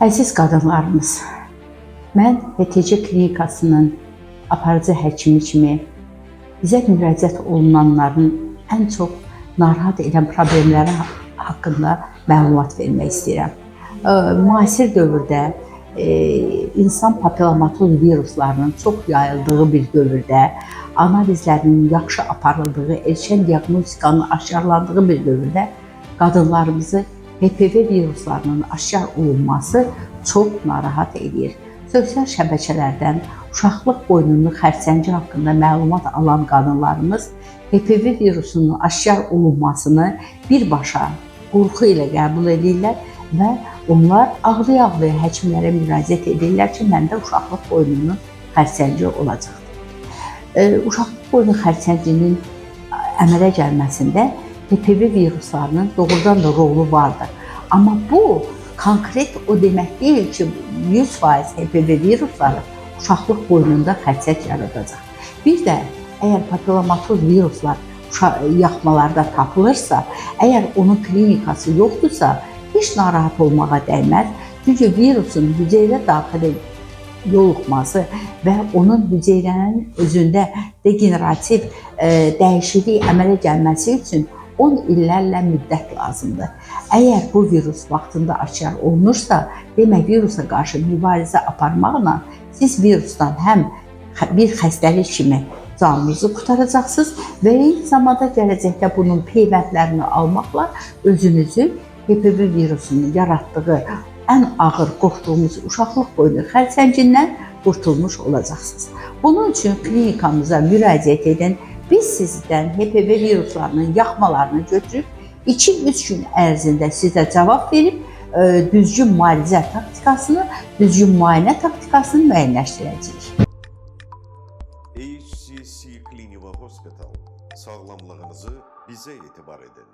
Əziz qadınlarımız, mən HTC klinikasının aparıcı həkimi kimi bizə müraciət olunanların ən çox narahat edən problemləri haqqında məlumat vermək istəyirəm. Müasir dövrdə insan papillomatoloz viruslarının çox yayıldığı bir dövrdə, analizlərinin yaxşı aparıldığı, erkən diaqnostikanın aşkarlandığı bir dövrdə qadınlarımızı HPV viruslarının aşkar olunması çox narahat edir. Sosial şəbəkələrdən uşaqlıq qoynunun xərçəngi haqqında məlumat alan qadınlarımız HPV virusunun aşkar olunmasını birbaşa qorxu ilə qəbul edirlər və onlar ağlaya-ağlaya həkimlərə müraciət edirlər ki, məndə uşaqlıq qoynunun xərçəngi olacaqdır. Uşaqlıq qoynu xərçənginin əmələ gəlməsində HPV viruslarının doğrudan da rolu vardır. Amma bu konkret o demək deyil ki, 100% HPV virusları uşaqlıq qoynunda xərçəng yaradacaq. Bir də əgər papillomatoloz viruslar yaxmalarda tapılırsa, əgər onun klinikası yoxdursa, heç narahat olmağa dəyməz. Çünki virusun hüceyrə daxilə yoluxması və onun hüceyrənin özündə degenerativ dəyişiklik əmələ gəlməsi üçün 10 illərlə müddət lazımdır. Əgər bu virus vaxtında aşkar olunursa, demək virusa qarşı mübarizə aparmaqla siz virusdan həm bir xəstəlik kimi canınızı qurtaracaqsınız və eyni zamanda gələcəkdə bunun peyvəndlərini almaqla özünüzü HPV virusunun yaratdığı ən ağır qorxduğumuz uşaqlıq qoynu xərçəngindən qurtulmuş olacaqsınız. Bunun üçün klinikamıza müraciət edin. Biz sizdən HPV viruslarının yaxmalarını götürüb 2-3 gün ərzində sizə cavab verib düzgün müalicə taktikasını, düzgün müayinə taktikasını müəyyənləşdirəcəyik. HCC Clinical Hospital, sağlamlığınızı bizə etibar edin.